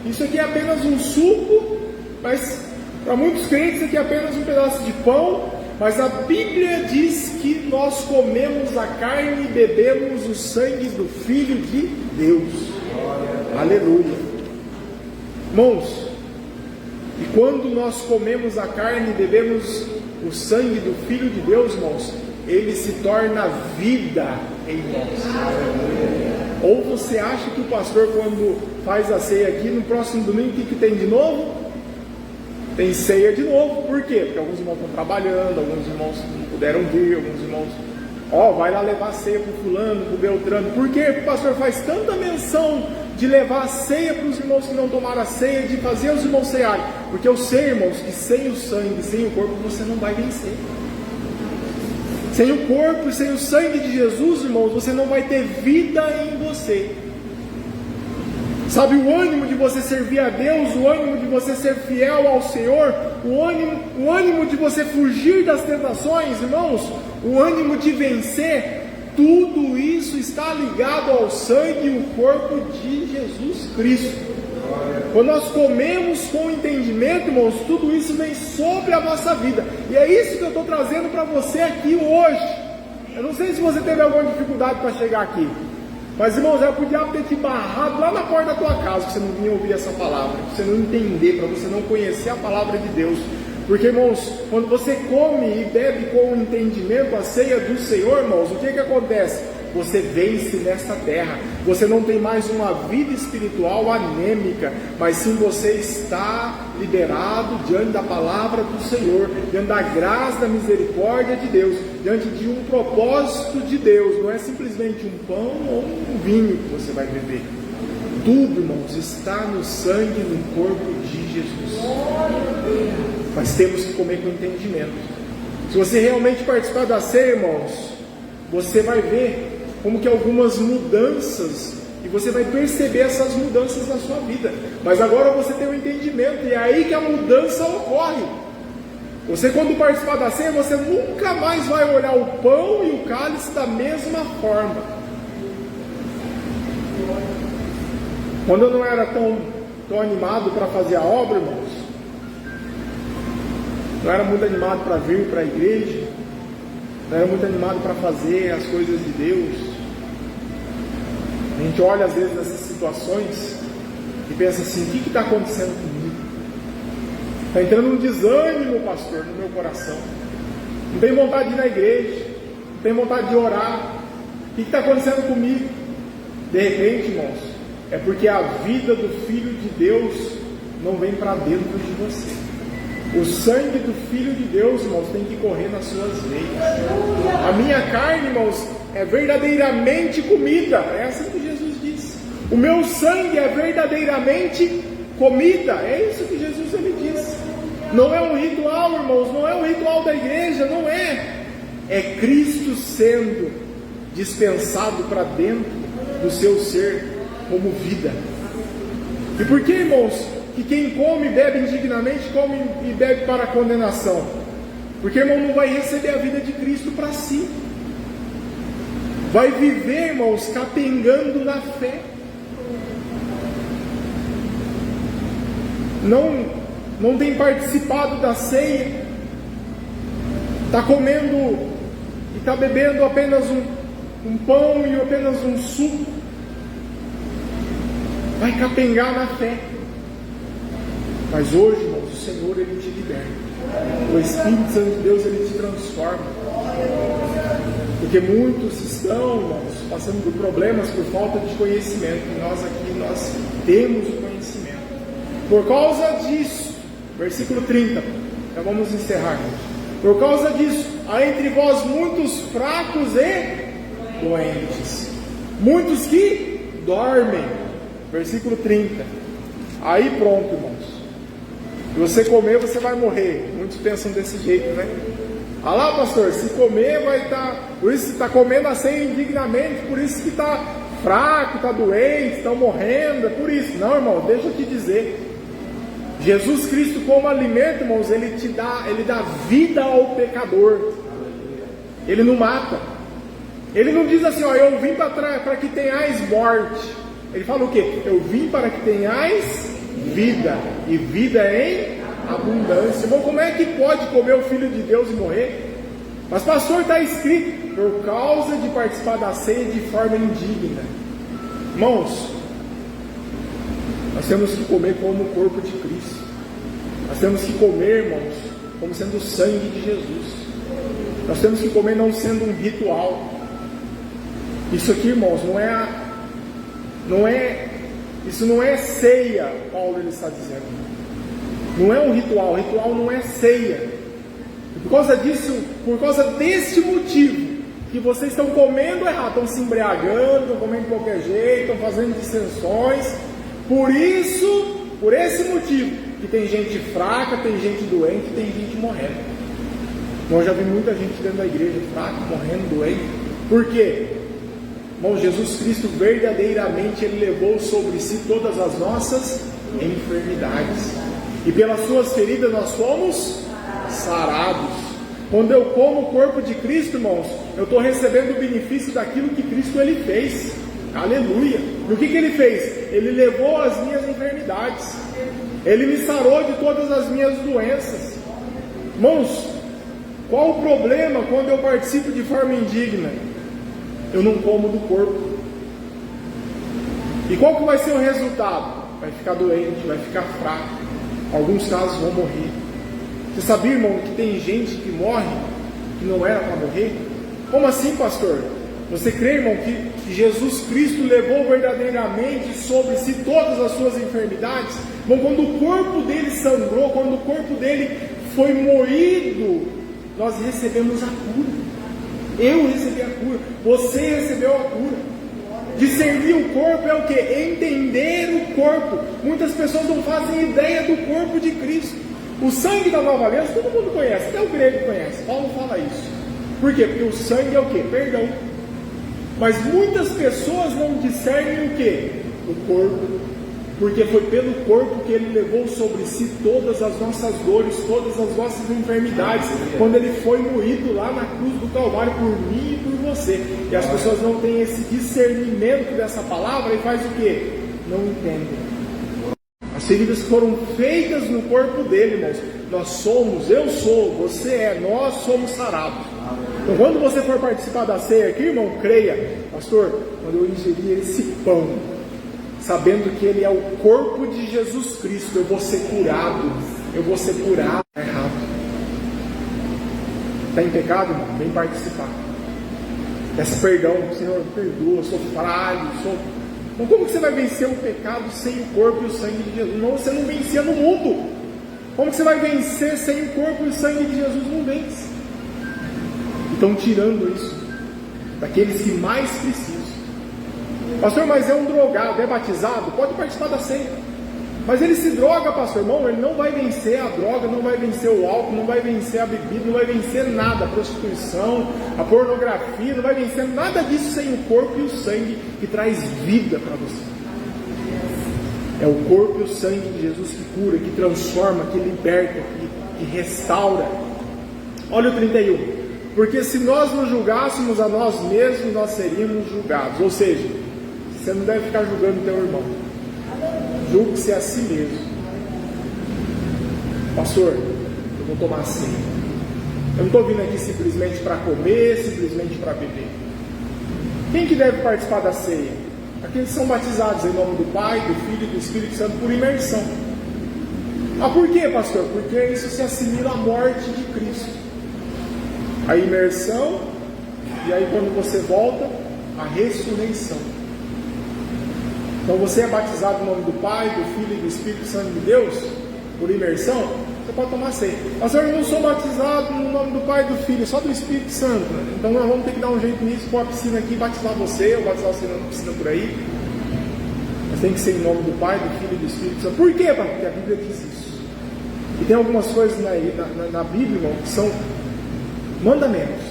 isso aqui é apenas um suco, mas para muitos crentes isso aqui é apenas um pedaço de pão, mas a Bíblia diz que nós comemos a carne e bebemos o sangue do Filho de Deus. Aleluia. Irmãos, e quando nós comemos a carne e bebemos o sangue do Filho de Deus, irmãos, ele se torna vida em nós. Ou você acha que o pastor, quando faz a ceia aqui, no próximo domingo, o que tem de novo? Tem ceia de novo. Por quê? Porque alguns irmãos estão trabalhando, alguns irmãos não puderam vir, alguns irmãos, vai lá levar a ceia para o fulano, para o Beltrano. Por quê? Porque o pastor faz tanta menção de levar a ceia para os irmãos que não tomaram a ceia, de fazer os irmãos cearem. Porque eu sei, irmãos, que sem o sangue, sem o corpo, você não vai vencer. Sem o corpo e sem o sangue de Jesus, irmãos, você não vai ter vida em você. Sabe, o ânimo de você servir a Deus, o ânimo de você ser fiel ao Senhor, o ânimo de você fugir das tentações, irmãos, o ânimo de vencer, tudo isso está ligado ao sangue e o corpo de Jesus Cristo. Quando nós comemos com entendimento, irmãos, tudo isso vem sobre a nossa vida. E é isso que eu estou trazendo para você aqui hoje. Eu não sei se você teve alguma dificuldade para chegar aqui, mas, irmãos, eu podia ter te barrado lá na porta da tua casa, para você não vir ouvir essa palavra, para você não entender, para você não conhecer a palavra de Deus. Porque, irmãos, quando você come e bebe com entendimento a ceia do Senhor, irmãos, o que acontece? Você vence nesta terra. Você não tem mais uma vida espiritual anêmica, mas sim você está liberado diante da palavra do Senhor, diante da graça, da misericórdia de Deus, diante de um propósito de Deus. Não é simplesmente um pão ou um vinho que você vai beber. Tudo, irmãos, está no sangue, no corpo de Jesus. Mas temos que comer com entendimento. Se você realmente participar da ceia, irmãos, você vai ver como que algumas mudanças, e você vai perceber essas mudanças na sua vida. Mas agora você tem um entendimento, e é aí que a mudança ocorre. Você, quando participar da ceia, você nunca mais vai olhar o pão e o cálice da mesma forma. Quando eu não era tão animado para fazer a obra, irmãos, não era muito animado para vir para a igreja, não era muito animado para fazer as coisas de Deus. A gente olha às vezes nessas situações e pensa assim: o que está acontecendo comigo? Está entrando um desânimo, pastor, no meu coração. Não tenho vontade de ir na igreja, não tenho vontade de orar. O que está acontecendo comigo? De repente, irmãos, é porque a vida do Filho de Deus não vem para dentro de você. O sangue do Filho de Deus, irmãos, tem que correr nas suas veias. A minha carne, irmãos, é verdadeiramente comida. É assim que Jesus disse. O meu sangue é verdadeiramente comida. É isso que Jesus ele disse. Não é um ritual, irmãos, não é um ritual da igreja, não é. É Cristo sendo dispensado para dentro do seu ser como vida. E por que, irmãos, que quem come e bebe indignamente, come e bebe para a condenação? Porque, irmão, não vai receber a vida de Cristo para si. Vai viver, irmãos, capengando na fé. Não tem participado da ceia. Está comendo e está bebendo apenas um pão e apenas um suco. Vai capengar na fé. Mas hoje, irmãos, o Senhor ele te liberta. O Espírito Santo de Deus ele te transforma. Porque muitos estão, irmãos, passando por problemas por falta de conhecimento. E nós aqui, nós temos o conhecimento. Por causa disso, versículo 30, já vamos encerrar, irmãos. Por causa disso, há entre vós muitos fracos e doentes. Muitos que dormem. Versículo 30. Aí pronto, irmãos. Se você comer, você vai morrer. Muitos pensam desse jeito, né? Ah lá, pastor, se comer vai estar... Por isso que está comendo a ceia indignamente, por isso que está fraco, está doente, estão morrendo, é por isso. Não, irmão, deixa eu te dizer. Jesus Cristo como alimento, irmãos, ele dá vida ao pecador. Ele não mata. Ele não diz assim, ó, eu vim para que tenhais morte. Ele fala o quê? Eu vim para que tenhais vida, e vida em abundância. Irmão, como é que pode comer o Filho de Deus e morrer? Mas pastor, está escrito, por causa de participar da ceia de forma indigna. Irmãos, nós temos que comer como o corpo de Cristo. Nós temos que comer, irmãos, como sendo o sangue de Jesus. Nós temos que comer não sendo um ritual. Isso aqui, irmãos, isso não é ceia, Paulo ele está dizendo. Não é um ritual, ritual não é ceia. E por causa disso, por causa desse motivo, que vocês estão comendo errado, estão se embriagando, estão comendo de qualquer jeito, estão fazendo dissensões. Por isso, por esse motivo, que tem gente fraca, tem gente doente, tem gente morrendo. Eu já vi muita gente dentro da igreja fraca, morrendo, doente. Por quê? Irmão, Jesus Cristo verdadeiramente Ele levou sobre si todas as nossas enfermidades. E pelas suas feridas nós fomos sarados. Quando eu como o corpo de Cristo, irmãos, eu estou recebendo o benefício daquilo que Cristo Ele fez. Aleluia! E o que Ele fez? Ele levou as minhas enfermidades. Ele me sarou de todas as minhas doenças. Irmãos, qual o problema quando eu participo de forma indigna? Eu não como do corpo. E qual que vai ser o resultado? Vai ficar doente, vai ficar fraco. Alguns casos vão morrer. Você sabia, irmão, que tem gente que morre que não era para morrer? Como assim, pastor? Você crê, irmão, que Jesus Cristo levou verdadeiramente sobre si todas as suas enfermidades? Irmão, quando o corpo dele sangrou, quando o corpo dele foi moído, nós recebemos a cura. Eu recebi a cura, você recebeu a cura. Discernir o corpo é o que? Entender o corpo. Muitas pessoas não fazem ideia do corpo de Cristo. O sangue da nova aliança, todo mundo conhece, até o grego conhece. Paulo fala isso. Por quê? Porque o sangue é o que? Perdão. Mas muitas pessoas não discernem o que? O corpo. Porque foi pelo corpo que Ele levou sobre si todas as nossas dores, todas as nossas enfermidades, quando Ele foi moído lá na cruz do Calvário por mim e por você. E as pessoas não têm esse discernimento dessa palavra e faz o quê? Não entendem. As feridas foram feitas no corpo dele, irmãos. Nós somos, eu sou, você é, nós somos sarados. Então quando você for participar da ceia aqui, irmão, creia, pastor, quando eu ingerir esse pão, sabendo que ele é o corpo de Jesus Cristo, eu vou ser curado. Eu vou ser curado. Está errado. Está em pecado, irmão? Vem participar. Peça perdão. Senhor, perdoa, eu sou frágil, Então como que você vai vencer o pecado sem o corpo e o sangue de Jesus? Não, você não vencia no mundo. Como que você vai vencer sem o corpo e o sangue de Jesus? Não vence. Estão tirando isso daqueles que mais precisam. Pastor, mas é um drogado, é batizado? Pode participar da ceia. Mas ele se droga, pastor. Irmão, ele não vai vencer a droga, não vai vencer o álcool, não vai vencer a bebida, não vai vencer nada, a prostituição, a pornografia, não vai vencer nada disso sem o corpo e o sangue que traz vida para você. É o corpo e o sangue de Jesus que cura, que transforma, que liberta, que restaura. Olha o 31. Porque se nós nos julgássemos a nós mesmos, nós seríamos julgados. Ou seja, você não deve ficar julgando o teu irmão. Julgue-se a si mesmo. Pastor, eu vou tomar ceia. Eu não estou vindo aqui simplesmente para comer, simplesmente para beber. Quem que deve participar da ceia? Aqueles que são batizados em nome do Pai, do Filho e do Espírito Santo por imersão. Ah, por quê, pastor? Porque isso se assimila à morte de Cristo. A imersão, e aí quando você volta, a ressurreição. Então você é batizado em nome do Pai, do Filho e do Espírito Santo de Deus, por imersão, você pode tomar ceia. Pastor, eu não sou batizado no nome do Pai e do Filho, só do Espírito Santo. Então nós vamos ter que dar um jeito nisso, pôr a piscina aqui, batizar você, ou batizar você na piscina por aí. Mas tem que ser em nome do Pai, do Filho e do Espírito Santo. Por quê, pai? Porque a Bíblia diz isso. E tem algumas coisas na Bíblia, irmão, que são mandamentos,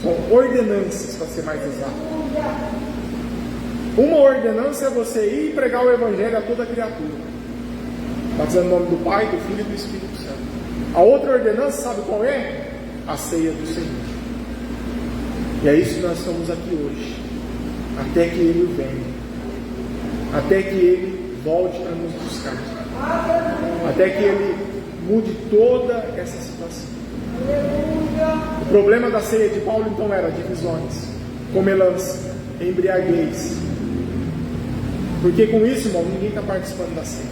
são ordenanças, para ser mais exato. Uma ordenança é você ir e pregar o Evangelho a toda criatura, batizando o nome do Pai, do Filho e do Espírito Santo. A outra ordenança, sabe qual é? A ceia do Senhor. E é isso que nós estamos aqui hoje, até que Ele venha, até que Ele volte para nos buscar, até que Ele mude toda essa situação. O problema da ceia de Paulo então era divisões, comelância, embriaguez, porque com isso, irmão, ninguém está participando da ceia.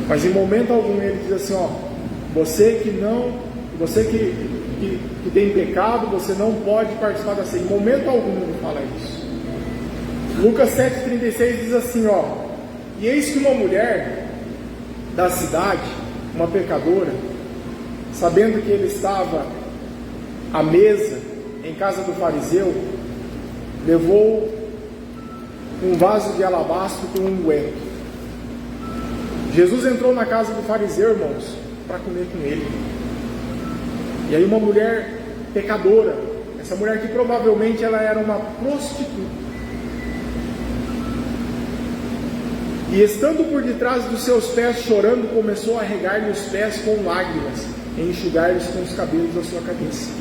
Mas em momento algum ele diz assim, ó, você que tem pecado, você não pode participar da ceia. Em momento algum ele fala isso. Lucas 7,36 diz assim, ó, e eis que uma mulher da cidade, uma pecadora, sabendo que ele estava à mesa em casa do fariseu, levou um vaso de alabastro com unguento. Jesus entrou na casa do fariseu, irmãos, para comer com ele. E aí uma mulher pecadora, essa mulher que provavelmente ela era uma prostituta, e estando por detrás dos seus pés chorando, começou a regar-lhe os pés com lágrimas, e enxugar-lhes com os cabelos da sua cabeça,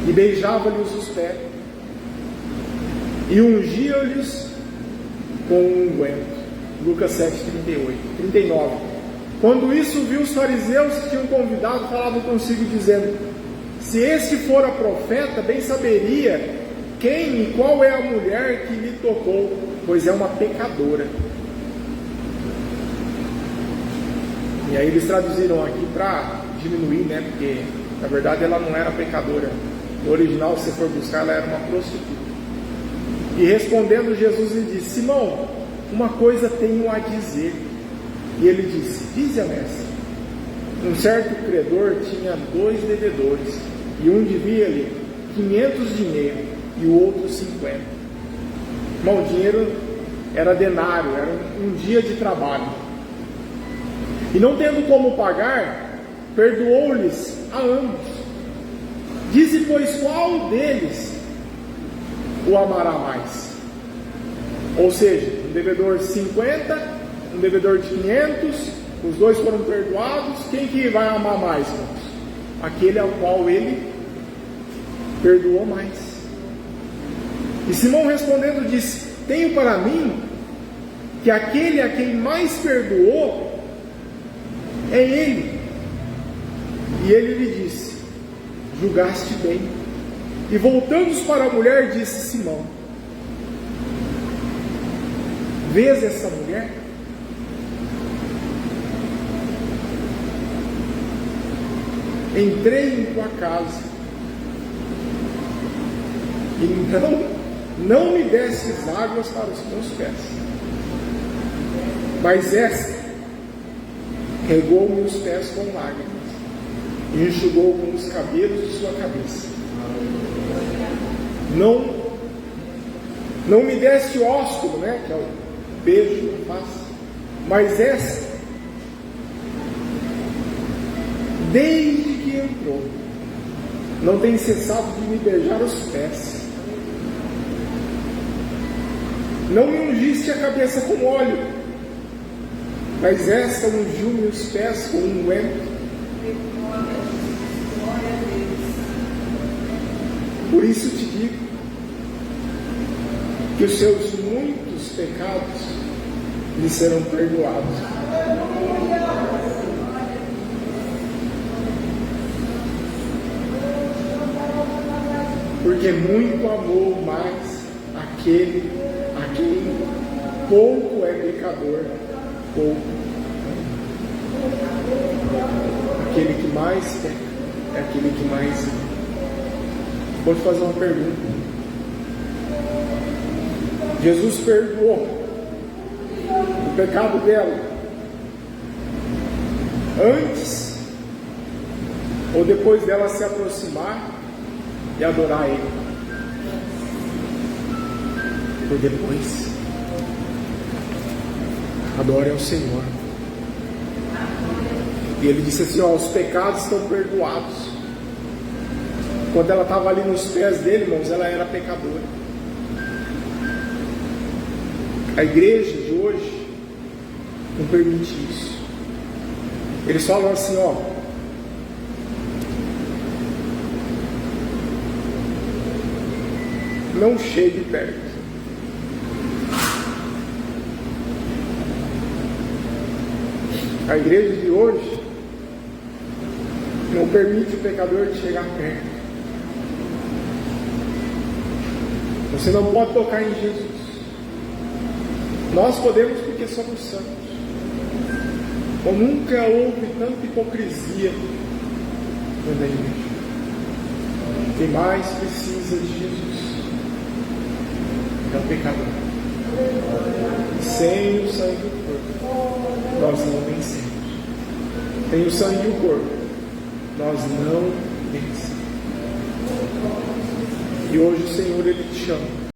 e beijava-lhes os pés, e ungia-lhes com um unguento. Lucas 7:39. Quando isso viu, os fariseus que tinham convidado falavam consigo, dizendo: se este fora profeta, bem saberia quem e qual é a mulher que lhe tocou, pois é uma pecadora. E aí eles traduziram aqui para diminuir, né? Porque na verdade ela não era pecadora. No original, se você for buscar, ela era uma prostituta. E respondendo, Jesus lhe disse: Simão, uma coisa tenho a dizer. E ele disse: dize a mestre. Um certo credor tinha 2 devedores, e um devia-lhe 500 dinheiro e o outro 50. Irmão, o dinheiro era denário, era um dia de trabalho. E não tendo como pagar, perdoou-lhes a ambos. Dize, pois, qual deles o amará mais? Ou seja, um devedor de 50, um devedor de 500, os dois foram perdoados. Quem que vai amar mais, irmãos? Aquele ao qual ele perdoou mais. E Simão respondendo disse: tenho para mim que aquele a quem mais perdoou é ele. E ele lhe disse: julgaste bem. E voltando-se para a mulher, disse Simão: vês essa mulher? Entrei em tua casa e não me destes águas para os teus pés, mas esta regou-me os pés com lágrimas e enxugou com os cabelos de sua cabeça. Não me deste ósculo, né, que é o beijo na face, mas esta, desde que entrou, não tem cessado de me beijar os pés. Não me ungiste a cabeça com óleo, mas esta ungiu-me os pés com unguento. Por isso te digo que os seus muitos pecados lhe serão perdoados. Porque muito amou mais aquele a quem pouco é pecador, pouco. Aquele que mais peca é aquele que mais ama. Vou te fazer uma pergunta. Jesus perdoou o pecado dela antes ou depois dela se aproximar e adorar Ele? Por depois. Adore ao Senhor. E Ele disse assim: ó, os pecados estão perdoados. Quando ela estava ali nos pés dele, irmãos, ela era pecadora. A igreja de hoje não permite isso. Eles falam assim, ó, não chegue perto. A igreja de hoje não permite o pecador de chegar perto. Você não pode tocar em Jesus. Nós podemos porque somos santos. Ou nunca houve tanta hipocrisia dentro da igreja. Quem mais precisa de Jesus é o pecador. Sem o sangue do corpo, nós não vencemos. Sem o sangue e o corpo, nós não vencemos. E hoje o Senhor, Ele te chama